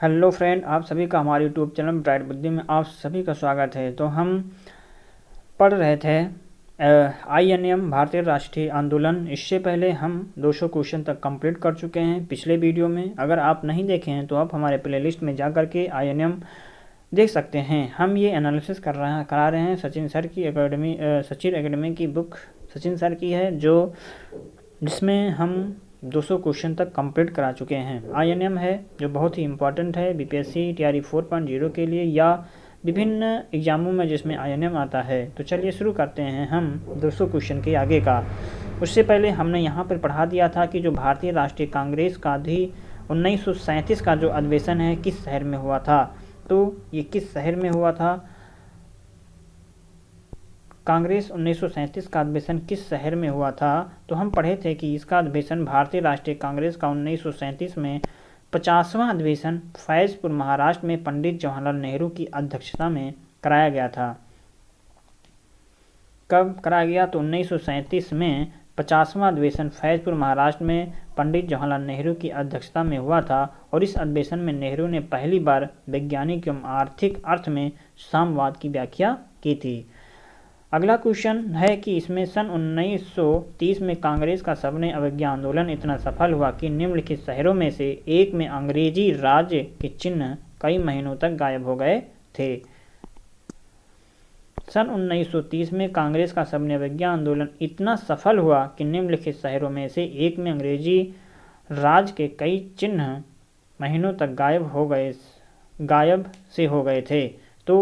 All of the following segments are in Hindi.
हेलो फ्रेंड, आप सभी का हमारे यूट्यूब चैनल ब्राइट बुद्धि में आप सभी का स्वागत है। तो हम पढ़ रहे थे INM भारतीय राष्ट्रीय आंदोलन। इससे पहले हम 200 क्वेश्चन तक कंप्लीट कर चुके हैं पिछले वीडियो में। अगर आप नहीं देखे हैं तो आप हमारे प्लेलिस्ट में जा कर के INM देख सकते हैं। हम ये एनालिसिस करा रहे हैं सचिन सर की सचिन एकेडमी की बुक सचिन सर की है, जिसमें हम 200 क्वेश्चन तक कंप्लीट करा चुके हैं। INM है जो बहुत ही इम्पॉर्टेंट है BPSC TRE 4.0 के लिए या विभिन्न एग्जामों में जिसमें INM आता है। तो चलिए शुरू करते हैं हम 200 क्वेश्चन के आगे का। उससे पहले हमने यहाँ पर पढ़ा दिया था कि जो भारतीय राष्ट्रीय कांग्रेस का भी 1937 का जो अधिवेशन है किस शहर में हुआ था। तो ये किस शहर में हुआ था, कांग्रेस 1937 का अधिवेशन किस शहर में हुआ था। तो हम पढ़े थे कि इसका अधिवेशन भारतीय राष्ट्रीय कांग्रेस का 1937 में 50वां अधिवेशन फैजपुर महाराष्ट्र में पंडित जवाहरलाल नेहरू की अध्यक्षता में कराया गया था। कब कराया गया? तो 1937 में 50वां अधिवेशन फैजपुर महाराष्ट्र में पंडित जवाहरलाल नेहरू की अध्यक्षता में हुआ था। और इस अधिवेशन में नेहरू ने पहली बार वैज्ञानिक एवं आर्थिक अर्थ में साम्यवाद की व्याख्या की थी। अगला क्वेश्चन है कि इसमें सन 1930 में कांग्रेस का सविनय अवज्ञा आंदोलन इतना सफल हुआ कि निम्नलिखित शहरों में से एक में अंग्रेजी राज के चिन्ह कई महीनों तक गायब हो गए थे। सन 1930 में कांग्रेस का सविनय अवज्ञा आंदोलन इतना सफल हुआ कि निम्नलिखित शहरों में से एक में अंग्रेजी राज के कई चिन्ह महीनों तक गायब से हो गए थे। तो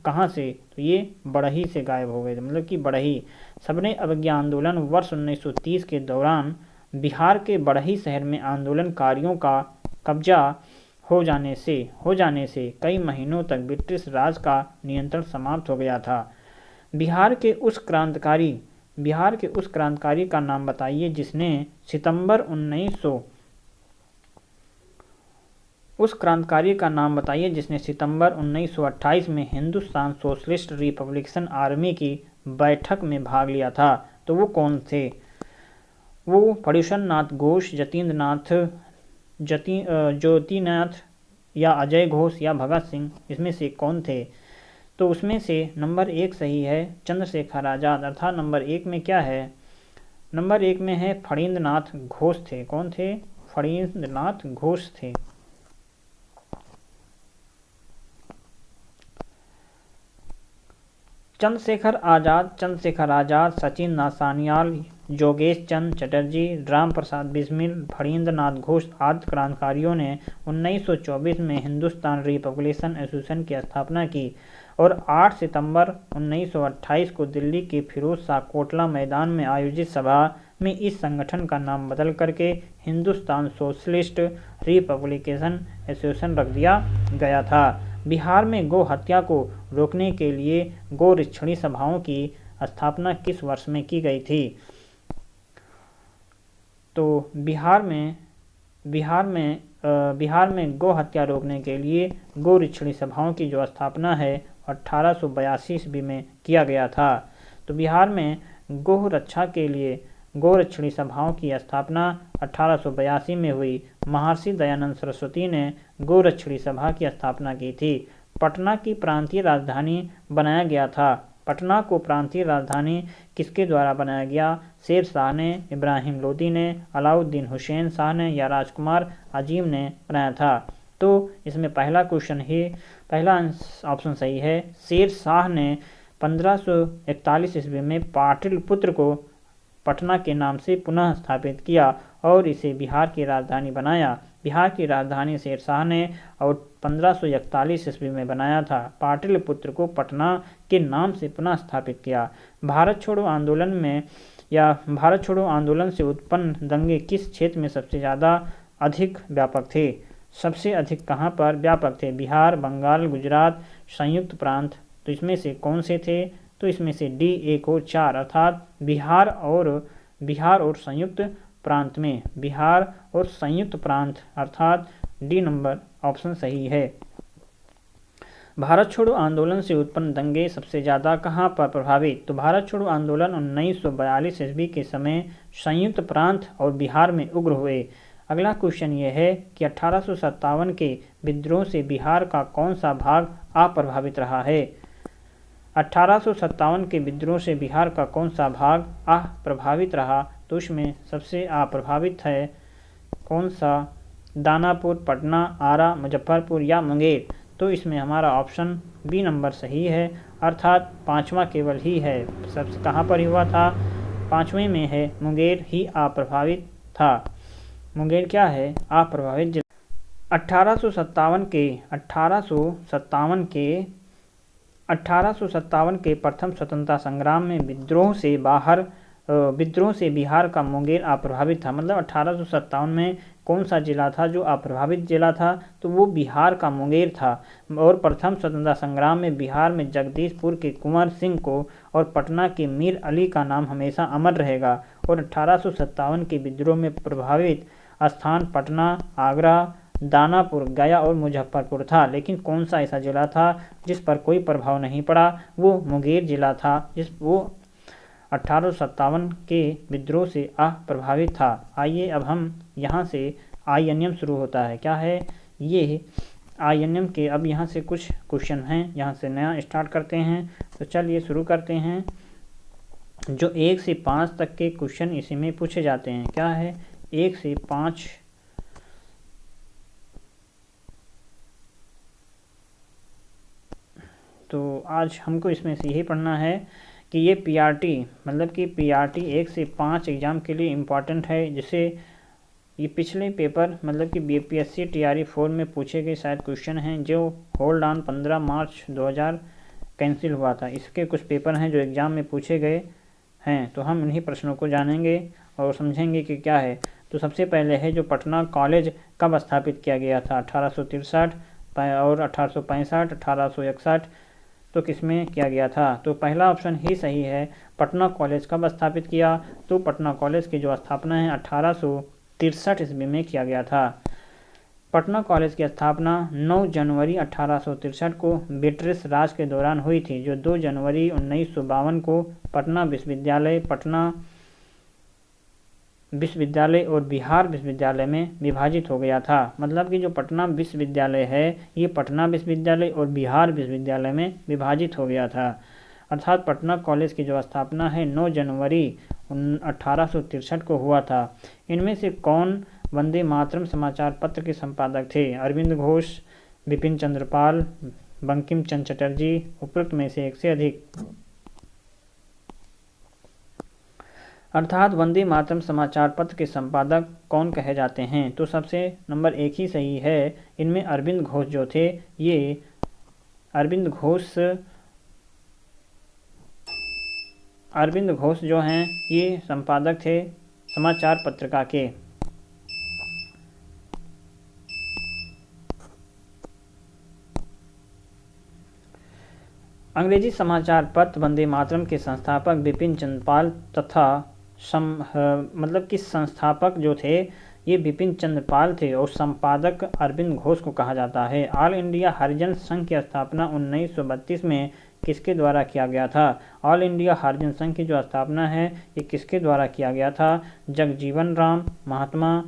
कहाँ से? तो ये बड़ही से गायब हो गए थे, मतलब कि बड़ही। सविनय अवज्ञा आंदोलन वर्ष 1930 के दौरान बिहार के बड़ही शहर में आंदोलनकारियों का कब्जा हो जाने से कई महीनों तक ब्रिटिश राज का नियंत्रण समाप्त हो गया था। बिहार के उस क्रांतिकारी का नाम बताइए जिसने सितंबर 1928 में हिंदुस्तान सोशलिस्ट रिपब्लिकन आर्मी की बैठक में भाग लिया था। तो वो कौन थे? वो पर्यूषण नाथ घोष, ज्योतिनाथ या अजय घोष या भगत सिंह, इसमें से कौन थे? तो उसमें से नंबर 1 सही है, चंद्रशेखर आज़ाद। अर्थात नंबर 1 में क्या है? नंबर 1 में है फणींद्रनाथ घोष थे। कौन थे? फणींद्रनाथ घोष थे। चंद्रशेखर आज़ाद, सचिन नासानियाल, योगेश चंद्र चटर्जी, राम प्रसाद बिस्मिल, फणींद्रनाथ घोष आदि क्रांतिकारियों ने 1924 में हिंदुस्तान रिपब्लिकन एसोसिएशन की स्थापना की और 8 सितंबर 1928 को दिल्ली के फिरोज शाह कोटला मैदान में आयोजित सभा में इस संगठन का नाम बदल करके हिंदुस्तान सोशलिस्ट रिपब्लिकन एसोसिएशन रख दिया गया था। बिहार में गौ हत्या को रोकने के लिए गौ रक्षणी सभाओं की स्थापना किस वर्ष में की गई थी? तो बिहार में गौ हत्या रोकने के लिए गौ रक्षणी सभाओं की जो स्थापना है 1882 ईस्वी में किया गया था। तो बिहार में गौ रक्षा के लिए गौ रक्षणी सभाओं की स्थापना 1882 में हुई। महर्षि दयानंद सरस्वती ने गौ रक्षणी सभा की स्थापना की थी। पटना की प्रांतीय राजधानी बनाया गया था। पटना को प्रांतीय राजधानी किसके द्वारा बनाया गया? शेर शाह ने, इब्राहिम लोदी ने, अलाउद्दीन हुसैन शाह ने या राजकुमार अजीम ने बनाया था। तो इसमें पहला ऑप्शन सही है। शेर शाह ने 1541 ईस्वी में पाटलिपुत्र को पटना के नाम से पुनः स्थापित किया और इसे बिहार की राजधानी बनाया। बिहार की राजधानी शेर शाह ने और 1541 ईस्वी में बनाया था। पाटलिपुत्र को पटना के नाम से पुनः स्थापित किया। भारत छोड़ो आंदोलन से उत्पन्न दंगे किस क्षेत्र में सबसे अधिक व्यापक थे? सबसे अधिक कहाँ पर व्यापक थे? बिहार, बंगाल, गुजरात, संयुक्त प्रांत। तो इसमें से कौन से थे? तो इसमें से D 1 और 4 अर्थात बिहार और संयुक्त प्रांत में। बिहार और संयुक्त प्रांत अर्थात D नंबर ऑप्शन सही है। भारत छोड़ो आंदोलन से उत्पन्न दंगे सबसे ज़्यादा कहाँ पर प्रभावित? तो भारत छोड़ो आंदोलन 1942 ईस्वी के समय संयुक्त प्रांत और बिहार में उग्र हुए। अगला क्वेश्चन ये है कि 1857 के विद्रोह से बिहार का कौन सा भाग अप्रभावित रहा है। 1857 के विद्रोह से बिहार का कौन सा भाग अप्रभावित रहा, तो उसमें सबसे अप्रभावित है कौन सा, दानापुर, पटना, आरा, मुजफ्फरपुर या मुंगेर। तो इसमें हमारा ऑप्शन बी नंबर सही है, अर्थात पाँचवा केवल ही है। सबसे कहाँ पर हुआ था, पाँचवें में है, मुंगेर ही अप्रभावित था। मुंगेर क्या है, अप्रभावित जिला। 1857 के प्रथम स्वतंत्रता संग्राम में विद्रोह से बिहार का मुंगेर अप्रभावित था। मतलब 1857 में कौन सा जिला था जो अप्रभावित जिला था, तो वो बिहार का मुंगेर था। और प्रथम स्वतंत्रता संग्राम में बिहार में जगदीशपुर के कुंवर सिंह को और पटना के मीर अली का नाम हमेशा अमर रहेगा। और 1857 के विद्रोह में प्रभावित स्थान पटना, आगरा, दानापुर, गया और मुजफ्फरपुर था। लेकिन कौन सा ऐसा जिला था जिस पर कोई प्रभाव नहीं पड़ा, वो मुंगेर जिला था, वो 1857 के विद्रोह से अप्रभावित था। आइए अब हम यहाँ से INM शुरू होता है, क्या है ये INM के। अब यहाँ से कुछ क्वेश्चन हैं, यहाँ से नया स्टार्ट करते हैं। तो चलिए शुरू करते हैं। जो 1 से 5 तक के क्वेश्चन इसी में पूछे जाते हैं। क्या है, 1 से 5। तो आज हमको इसमें से यही पढ़ना है कि ये PRT मतलब कि PRT 1 से 5 एग्ज़ाम के लिए इम्पॉर्टेंट है। जिसे ये पिछले पेपर मतलब कि BPSC TRE 4 में पूछे गए शायद क्वेश्चन हैं, जो होल्ड ऑन 15 मार्च 2000 कैंसिल हुआ था। इसके कुछ पेपर हैं जो एग्ज़ाम में पूछे गए हैं, तो हम इन्हीं प्रश्नों को जानेंगे और समझेंगे कि क्या है। तो सबसे पहले है जो पटना कॉलेज कब स्थापित किया गया था, 1863 और 1865, 1861। तो किसमें किया गया था, तो पहला ऑप्शन ही सही है। पटना कॉलेज कब स्थापित किया, तो पटना कॉलेज की जो स्थापना है 1863 ईस्वी में किया गया था। पटना कॉलेज की स्थापना 9 जनवरी 1863 को ब्रिटिश राज के दौरान हुई थी, जो 2 जनवरी 1952 को पटना विश्वविद्यालय और बिहार विश्वविद्यालय में विभाजित हो गया था। मतलब कि जो पटना विश्वविद्यालय है, ये पटना विश्वविद्यालय और बिहार विश्वविद्यालय में विभाजित हो गया था। अर्थात पटना कॉलेज की जो स्थापना है 9 जनवरी 1863 को हुआ था। इनमें से कौन वंदे मातरम समाचार पत्र के संपादक थे, अरविंद घोष, बिपिन चंद्र पाल, बंकिम चंद्र चटर्जी, उपरोक्त में से एक से अधिक। अर्थात वंदे मातरम समाचार पत्र के संपादक कौन कहे जाते हैं, तो सबसे नंबर 1 ही सही है। इनमें अरविंद घोष जो थे, ये अरविंद घोष जो हैं ये संपादक थे समाचार पत्रिका के। अंग्रेजी समाचार पत्र वंदे मातरम के संस्थापक बिपिन चंद्र पाल तथा मतलब कि संस्थापक जो थे ये बिपिन चंद्र पाल थे और संपादक अरविंद घोष को कहा जाता है। ऑल इंडिया हरिजन संघ की स्थापना 1932 में किसके द्वारा किया गया था। ऑल इंडिया हरिजन संघ की जो स्थापना है ये किसके द्वारा किया गया था, जगजीवन राम, महात्मा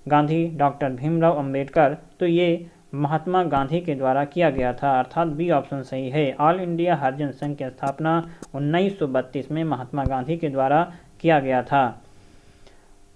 गांधी, डॉक्टर भीमराव अंबेडकर। तो ये महात्मा गांधी के द्वारा किया गया था, अर्थात बी ऑप्शन सही है। ऑल इंडिया हरिजन संघ की स्थापना 1932 में महात्मा गांधी के द्वारा किया गया था।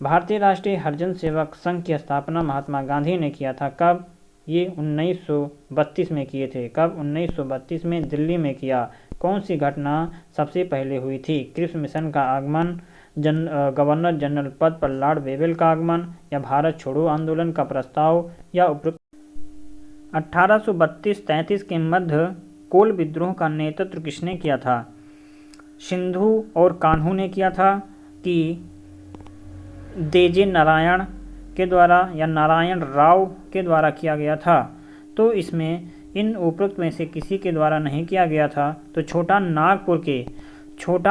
भारतीय राष्ट्रीय हरिजन सेवक संघ की स्थापना महात्मा गांधी ने किया था। कब, ये 1932 में किए थे। कब, 1932 में दिल्ली में किया। कौन सी घटना सबसे पहले हुई थी, क्रिप्स मिशन का आगमन, गवर्नर जनरल पद पर लॉर्ड वेवेल का आगमन, या भारत छोड़ो आंदोलन का प्रस्ताव, या उपरोक्त। 1832-33 के मध्य कोल विद्रोह का नेतृत्व किसने किया था, सिंधु और कान्हू ने किया था कि देजे नारायण के द्वारा या नारायण राव के द्वारा किया गया था। तो इसमें इन उपरोक्त में से किसी के द्वारा नहीं किया गया था। तो छोटा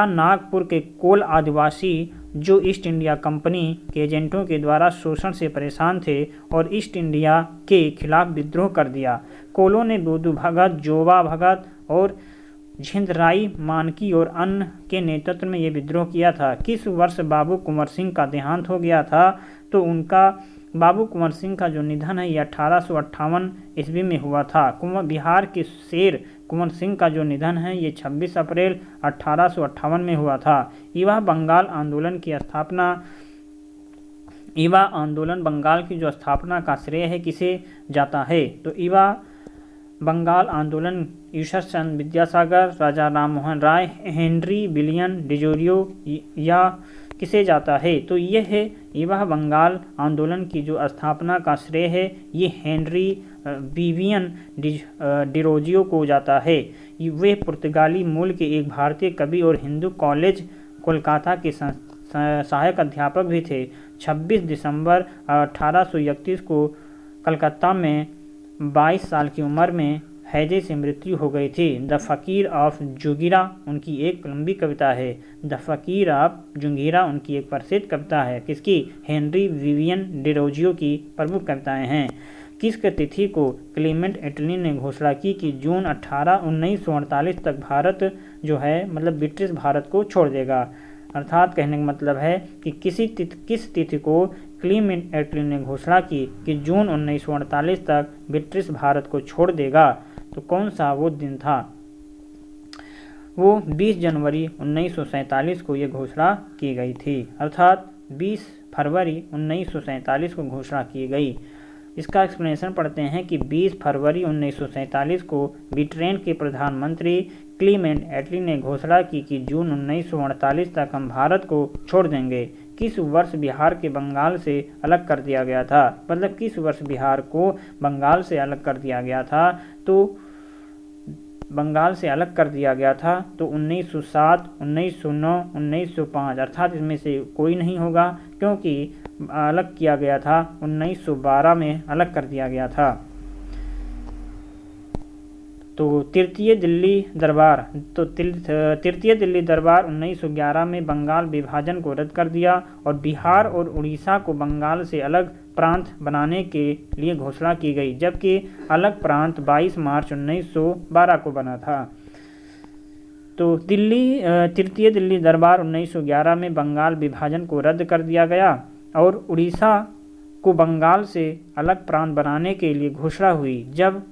नागपुर के कोल आदिवासी जो ईस्ट इंडिया कंपनी के एजेंटों के द्वारा शोषण से परेशान थे और ईस्ट इंडिया के खिलाफ विद्रोह कर दिया। कोलों ने बुद्धू भगत, जोबा भगत और झिंदराई मानकी और अन्य के नेतृत्व में ये विद्रोह किया था। किस वर्ष बाबू कुंवर सिंह का देहांत हो गया था, तो उनका बाबू कुंवर सिंह का जो निधन है ये 1858 ईस्वी में हुआ था। बिहार के शेर कुंवर सिंह का जो निधन है ये 26 अप्रैल 1858 में हुआ था। युवा बंगाल आंदोलन की स्थापना, युवा आंदोलन बंगाल की जो स्थापना का श्रेय है किसे जाता है? तो युवा बंगाल आंदोलन ईश्वर चंद्र विद्यासागर, राजा राम मोहन राय, हेनरी विलियम डिजोरियो या किसे जाता है? तो यह है युवा बंगाल आंदोलन की जो स्थापना का श्रेय है ये हेनरी विवियन डिरोजियो को जाता है। वे पुर्तगाली मूल के एक भारतीय कवि और हिंदू कॉलेज कोलकाता के सहायक अध्यापक भी थे। 26 दिसंबर 1831 को कलकत्ता में 22 साल की उम्र में हैजे से मृत्यु हो गई थी। द फकीर ऑफ जुंगीरा उनकी एक लंबी कविता है। द फकीर ऑफ जुंगीरा उनकी एक प्रसिद्ध कविता है। किसकी? हेनरी विवियन डिरोजियो की प्रमुख कविताएं हैं। किस तिथि को क्लेमेंट एटली ने घोषणा की कि जून 1948 तक भारत जो है मतलब ब्रिटिश भारत को छोड़ देगा? अर्थात कहने का मतलब है कि किस तिथि को क्लेमेंट एटली ने घोषणा की कि जून 1948 तक ब्रिटिश भारत को छोड़ देगा। तो कौन सा वो दिन था? वो 20 जनवरी 1947 को ये घोषणा की गई थी। अर्थात 20 फरवरी 1947 को घोषणा की गई। इसका एक्सप्लेनेशन पढ़ते हैं कि 20 फरवरी 1947 को ब्रिटेन के प्रधानमंत्री क्लेमेंट एटली ने घोषणा की कि जून 1948 तक हम भारत को छोड़ देंगे। किस वर्ष बिहार के बंगाल से अलग कर दिया गया था? मतलब किस वर्ष बिहार को बंगाल से अलग कर दिया गया था? तो बंगाल से अलग कर दिया गया था तो 1907, 1909, 1905 अर्थात इसमें से कोई नहीं होगा क्योंकि अलग किया गया था 1912 में अलग कर दिया गया था। तो तृतीय दिल्ली दरबार 1911 में बंगाल विभाजन को रद्द कर दिया और बिहार और उड़ीसा को बंगाल से अलग प्रांत बनाने के लिए घोषणा की गई, जबकि अलग प्रांत 22 मार्च 1912 को बना था। तो तृतीय दिल्ली दरबार 1911 में बंगाल विभाजन को रद्द कर दिया गया और उड़ीसा को बंगाल से अलग प्रांत बनाने के लिए घोषणा हुई, जब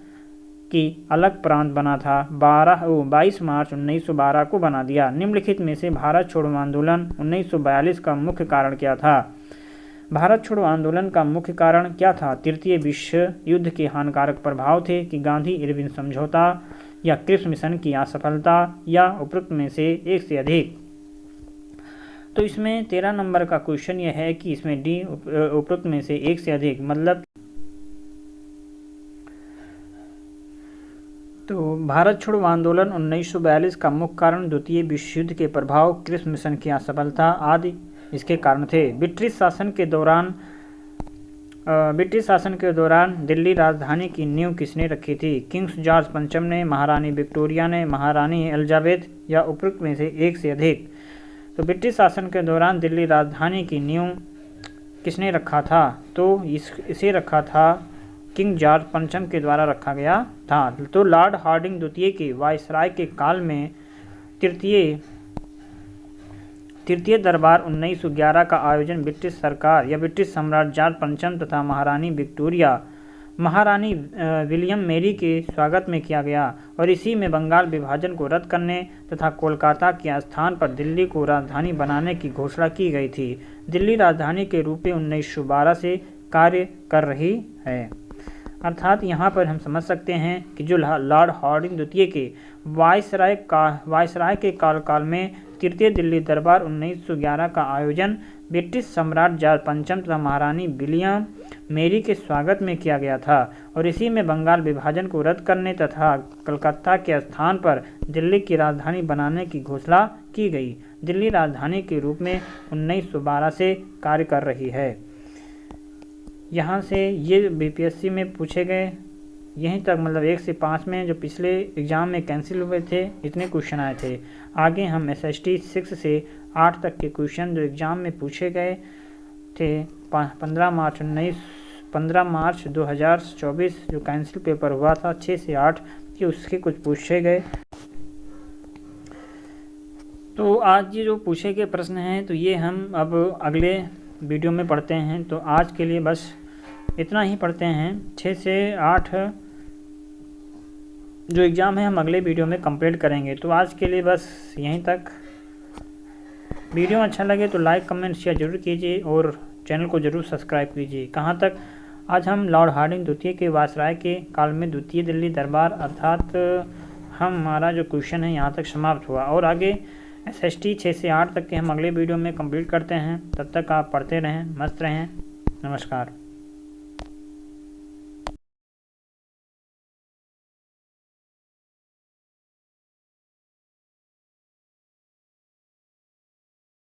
कि अलग प्रांत बना था 22 मार्च 1912 को बना दिया। निम्नलिखित में से भारत छोड़ो आंदोलन 1942 का मुख्य कारण क्या था? भारत छोड़ो आंदोलन का मुख्य कारण क्या था? तृतीय विश्व युद्ध के हानिकारक प्रभाव थे कि गांधी इरविन समझौता या क्रिप्स मिशन की असफलता या उपरोक्त में से एक से अधिक? तो इसमें 13 नंबर का क्वेश्चन यह है कि इसमें डी उपरोक्त में से एक से अधिक मतलब तो भारत छोड़ो आंदोलन 1942 का मुख्य कारण द्वितीय विश्व युद्ध के प्रभाव, क्रिप्स मिशन की असफलता आदि इसके कारण थे। ब्रिटिश शासन के दौरान दिल्ली राजधानी की नींव किसने रखी थी? किंग्स जॉर्ज पंचम ने, महारानी विक्टोरिया ने, महारानी एलिजाबेथ या उपरोक्त में से एक से अधिक? तो ब्रिटिश शासन के दौरान दिल्ली राजधानी की नींव किसने रखा था? तो इसे रखा था किंग जॉर्ज पंचम के द्वारा रखा गया था। तो लॉर्ड हार्डिंग द्वितीय के वायसराय के काल में तृतीय दरबार 1911 का आयोजन ब्रिटिश सरकार या ब्रिटिश सम्राट जॉर्ज पंचम तथा महारानी विलियम मेरी के स्वागत में किया गया और इसी में बंगाल विभाजन को रद्द करने तथा कोलकाता के स्थान पर दिल्ली को राजधानी बनाने की घोषणा की गई थी। दिल्ली राजधानी के रूप में 1912 से कार्य कर रही है। अर्थात यहाँ पर हम समझ सकते हैं कि जो लॉर्ड हार्डिंग द्वितीय के वायसराय के काल में तृतीय दिल्ली दरबार 1911 का आयोजन ब्रिटिश सम्राट जॉर्ज पंचम तथा महारानी विलियम मेरी के स्वागत में किया गया था और इसी में बंगाल विभाजन को रद्द करने तथा कलकत्ता के स्थान पर दिल्ली की राजधानी बनाने की घोषणा की गई। दिल्ली राजधानी के रूप में 1912 से कार्य कर रही है। यहाँ से ये बीपीएससी में पूछे गए यहीं तक मतलब 1 से 5 में जो पिछले एग्ज़ाम में कैंसिल हुए थे इतने क्वेश्चन आए थे। आगे हम SST 6 से 8 तक के क्वेश्चन जो एग्ज़ाम में पूछे गए थे 15 मार्च 2024 जो कैंसिल पेपर हुआ था 6 से 8 कि उसके कुछ पूछे गए। तो आज ये जो पूछे गए प्रश्न हैं तो ये हम अब अगले वीडियो में पढ़ते हैं। तो आज के लिए बस इतना ही पढ़ते हैं। 6 से 8 जो एग्ज़ाम है हम अगले वीडियो में कंप्लीट करेंगे। तो आज के लिए बस यहीं तक। वीडियो अच्छा लगे तो लाइक कमेंट शेयर जरूर कीजिए और चैनल को जरूर सब्सक्राइब कीजिए। कहाँ तक, आज हम लॉर्ड हार्डिंग द्वितीय के वायसराय के काल में द्वितीय दिल्ली दरबार अर्थात हमारा जो क्वेश्चन है यहाँ तक समाप्त हुआ, और आगे SST 6 से 8 तक के हम अगले वीडियो में कंप्लीट करते हैं। तब तक आप पढ़ते रहें, मस्त रहें। नमस्कार।